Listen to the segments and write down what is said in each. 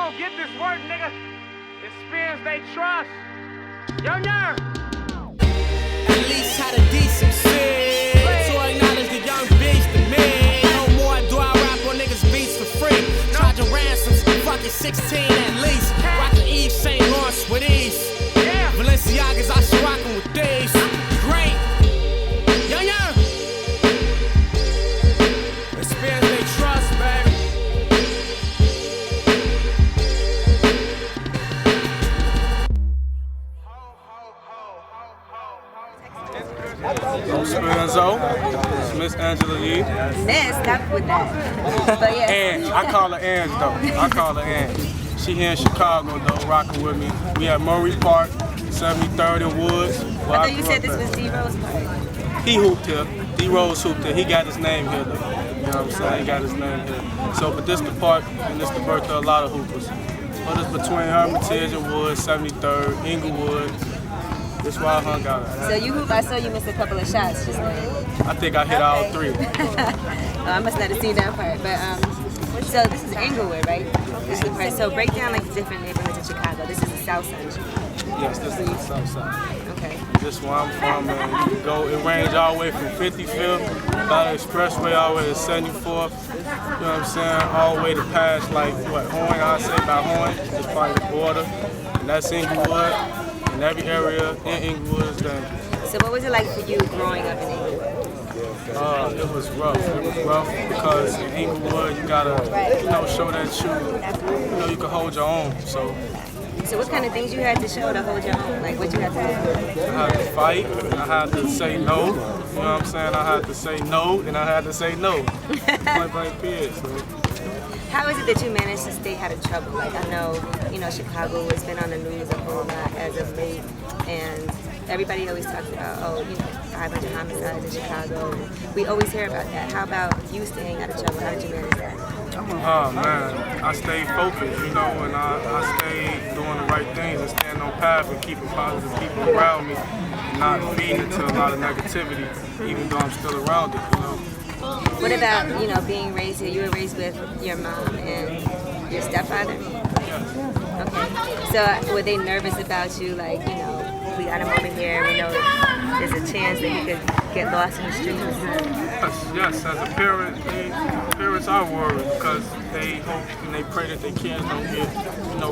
gonna get this work, nigga. Experience they trust. Young. At least had a decent shit. So I acknowledge the young beast to me. No more do I rap on niggas beats for free. Charging ransoms, fucking 16 at least. Rockin' Eve St. Lawrence with ease. Balenciagas, I should rockin' with these. Great. Young. Experience they trust, baby. I'm Spenzo, Miss Angela Yee. Miss, stop with that. But yeah. And I call her Ange though. I call her Ange. She here in Chicago though, rocking with me. We at Murray Park, 73rd and Woods. I thought you said this was D-Rose Park. He hooped here. D-Rose hooped here. He got his name here though. You know what I'm saying? He got his name here. So, but this the park and this the birth of a lot of hoopers. But it's between Hermitage and Woods, 73rd, Inglewood. That's why I hung out. So you hoop, I saw you missed a couple of shots just now. I think I hit all three. Oh, I must not have seen that part. But so this is Inglewood, right? This is the part. So break down like the different neighborhoods in Chicago. This is the South Side. Yes, this is the South Side. Okay. This is where I'm from, and you go. It ranges all the way from 55th by the expressway all the way to 74th. You know what I'm saying? All the way to past like what Horn? I say by Horn. It's probably the border, and that's Inglewood. And every area in Inglewood is done. So what was it like for you growing up in Inglewood? It was rough. It was rough because in Inglewood you gotta, show that you can hold your own. So what kind of things you had to show to hold your own? Like what you had to do? I had to fight. I had to say no. You know what I'm saying? I had to say no, and I had to say no. Point blank period. So. How is it that you managed to stay out of trouble? Like I know, Chicago has been on the news a whole lot as of late, and everybody always talks about, 500 homicides in Chicago. We always hear about that. How about you staying out of trouble? How did you manage that? Oh man, I stayed focused, and I stayed doing the right things and staying on path and keeping positive people around me, and not feeding into a lot of negativity, even though I'm still around it, What about, being raised here? You were raised with your mom and your stepfather? Yes. Okay. So were they nervous about you? Like, we got him over here. We know there's a chance that he could get lost in the streets. Yes. As a parent, parents are worried because they hope and they pray that their kids don't get,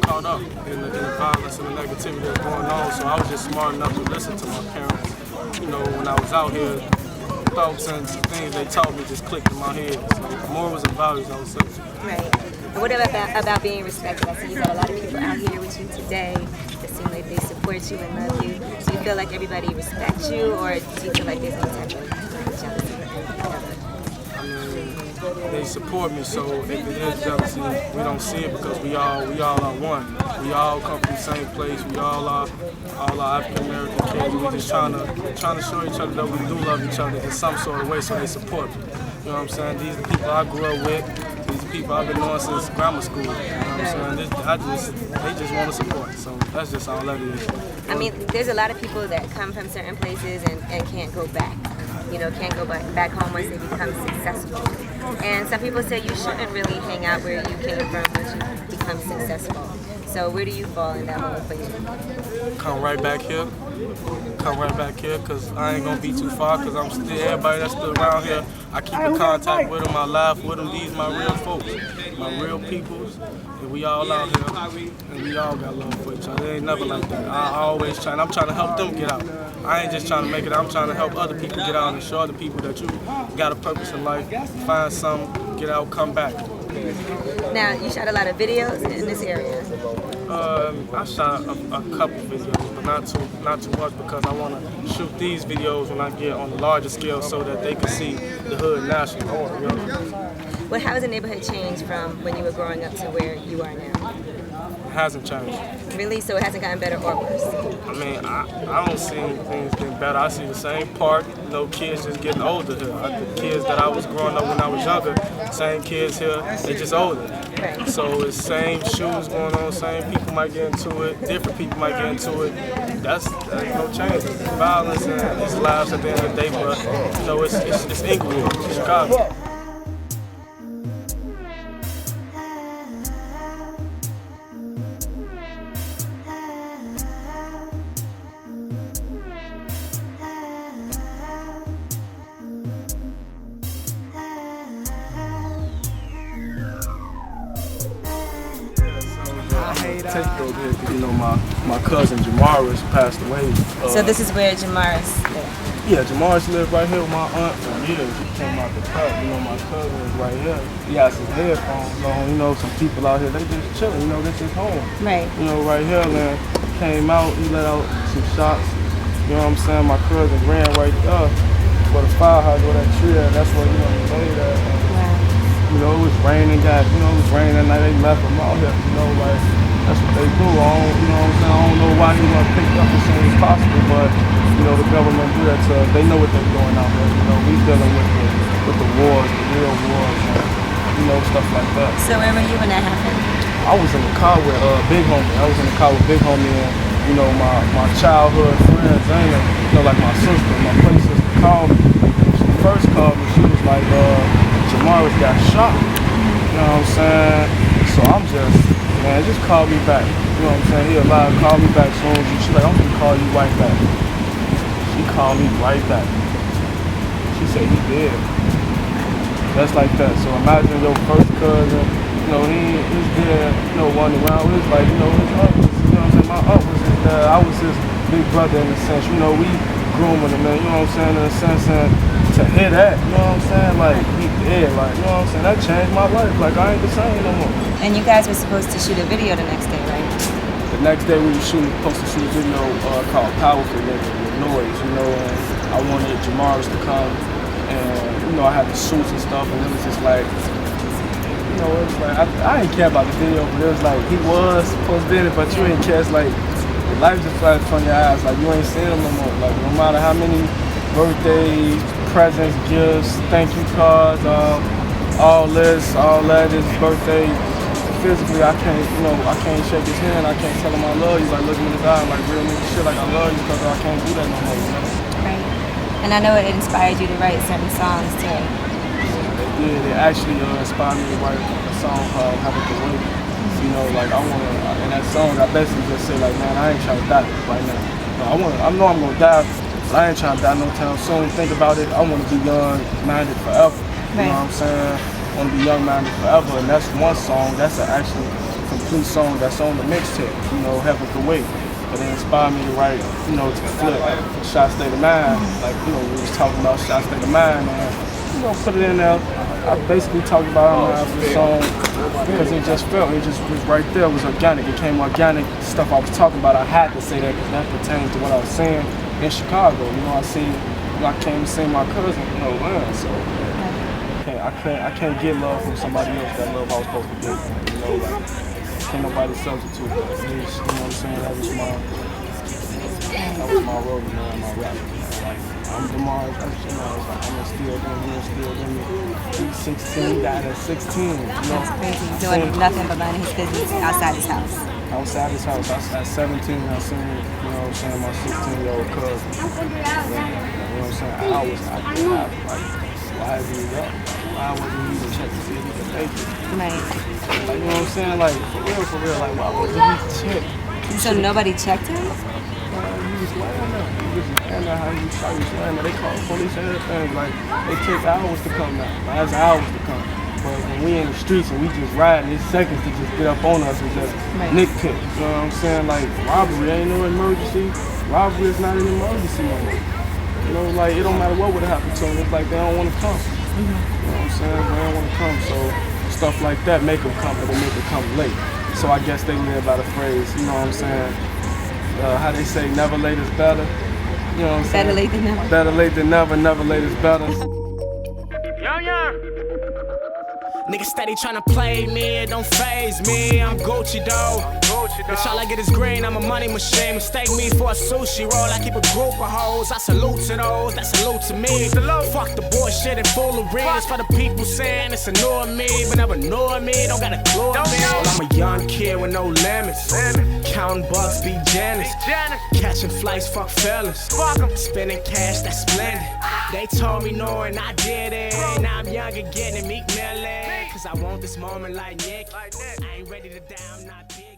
caught up in the violence and the negativity that's going on. So I was just smart enough to listen to my parents. When I was out here, thoughts and things they taught me just clicked in my head. So morals and values, I would say. Right. And what about being respected? I see you got a lot of people out here with you today that seem like they support you and love you. Do you feel like everybody respects you, or do you feel like there's any type of jealousy? They support me, so if it is jealousy, we don't see it because we all are one. We all come from the same place. We all are African American kids. We just trying to show each other that we do love each other in some sort of way, so they support me. You know what I'm saying? These are the people I grew up with. These are people I've been knowing since grammar school. You know what I'm saying? They just want to support. So that's just all that is. I mean, there's a lot of people that come from certain places and can't go back. Can't go back home once they become successful. And some people say you shouldn't really hang out where you came from once you become successful. So where do you fall in that whole equation? Come right back here. Because I ain't going to be too far because I'm still, everybody that's still around here, I keep in contact with them, I laugh with them. These my real folks, my real peoples, and we all out here, and we all got love for each other. It ain't never like that. I'm trying to help them get out. I ain't just trying to make it out, I'm trying to help other people get out and show other people that you got a purpose in life, find something, get out, come back. Now, you shot a lot of videos in this area. I shot a couple videos, but not too much because I want to shoot these videos when I get on a larger scale so that they can see the hood nationally. Well, how has the neighborhood changed from when you were growing up to where you are now? It hasn't changed. Really? So it hasn't gotten better or worse? I mean, I don't see things getting better. I see the same park, kids just getting older here. The kids that I was growing up when I was younger, same kids here, they just older. Right. So it's same shoes going on, same people might get into it, different people might get into it. That's no change. It's violence and it's lives at the end of the day, but it's Inglewood, it's Chicago. take those hits. You know, my cousin Jamaris passed away. So this is where Jamaris lived? Yeah, Jamaris lived right here with my aunt for years. He came out the cut. You know, my cousin is right here. He has his headphones on. You know, some people out here, they just chilling. You know, this is home. Right. You know, right here, man. Came out, he let out some shots. You know what I'm saying? My cousin ran right up for the firehouse where that tree at. That's where, you know, he laid at. You know, it was raining, guys. You know, it was raining that night. They left him out here. You know, like, that's what they do. You know what I'm saying? I don't know why he wasn't picked up as soon as possible, but, you know, the government do that to us. They know what they're doing out here. You know, we dealing with the wars, the real wars, and, you know, stuff like that. So where were you when that happened? I was in the car with Big Homie. I was in the car with Big Homie and, you know, my childhood friend, Zayna, you know, like my sister, my play sister called me. She first called me, she was like, Jamaris got shot. You know what I'm saying? So I'm just, man, just call me back. You know what I'm saying? He allowed, call me back soon as you. She's like, I'm gonna call you right back. She called me right back. She said, he dead. Just like that. So imagine your first cousin, you know, he's there, you know, running around. It was like, you know, his uncle, you know what I'm saying? My uncle was his dad. I was his big brother in a sense. You know, we grooming him, man, you know what I'm saying? In a sense, and to hear that, you know what I'm saying? Like, he dead, like, you know what I'm saying? That changed my life. Like, I ain't the same no more. And you guys were supposed to shoot a video the next day, right? The next day we were supposed to shoot a video called Powerful Nigga with Noise, you know, and I wanted Jamaris to come, and, you know, I had the suits and stuff, and it was just like, you know, it was like, I didn't care about the video, but it was like, he was supposed to be in it, but you ain't care. It's like, the life just flashed from your eyes, like, you ain't seen him no more. Like, no matter how many birthdays, presents, gifts, thank you cards, all this, all that, his birthday. Physically, I can't shake his hand, I can't tell him I love you, like looking in his eye, like real nigga shit, like I love you, because I can't do that no more, you know? Right. And I know it inspired you to write certain songs too. It did. It actually inspired me to write a song called Have a Good Way. You know, like in that song, I basically just say like, man, I ain't trying to die right now. I know I'm gonna die, but I ain't trying to die no time soon. Think about it, I want to be young-minded forever. You know what I'm saying? I want to be young-minded forever, and that's one song. That's an actually complete song that's on the mixtape. You know, Have a Good Way. But it inspired me to write, you know, to flip Shot State of Mind. Like, you know, we was talking about Shot State of Mind, and, you know, put it in there. I basically talked about it in the song because it just felt, it just was right there. It was organic. It came organic. Stuff I was talking about, I had to say that because that pertains to what I was saying in Chicago. You know, I came to see my cousin, you know, so I can't get love from somebody else that love I was supposed to get. You know, like, can't nobody substitute that. You know what I'm saying? That was my role, you know, in my rap. Like, I'm Jamaris, that's Jamaris. Like, I'm instilled in me, instilled in me. He's 16, died at 16. You know? That's crazy. Doing nothing but minding his business outside his house. Outside his house. At 17, I seen, you know what I'm saying, my 16-year-old cousin. You know what I'm saying? I was like, why is he up? Why wasn't he even check to see if he could make it? Right. Like, you know what I'm saying? Like, for real, like, why wasn't he checked? So nobody checked him? He was laying there. He was laying there how he was laying there. They called the police and everything. Like, they take hours to come now. That's hours to come. But when we in the streets and we just riding, it's seconds to just get up on us and just nitpick. You know what I'm saying? Like, robbery ain't no emergency. Robbery is not an emergency no more. You know, like, it don't matter what would have happened to them. It's like they don't want to come. You know what I'm saying? They don't want to come. So stuff like that make them come, but they make them come late. So I guess they live by the phrase, you know what I'm saying? How they say, never late is better. You know what I'm saying? Better late than never. Better late than never, never late is better. Young. Niggas steady tryna play me, it don't faze me. I'm Gucci though. Bitch, all I get is green, I'm a money machine. Mistake me for a sushi roll. I keep a group of hoes. I salute to those that salute to me. Fuck the bullshit and foolery. It's for the people saying it's annoying me, but never knowing me. Don't got a clue of me. Well, I'm a young kid with no limits. Counting bucks, be Janice. Catching flights, fuck fellas. Spending cash, that's splendid. They told me no and I did it. Now I'm young again and Meek Millie. Cause I want this moment like Nick. I ain't ready to die, I'm not dead.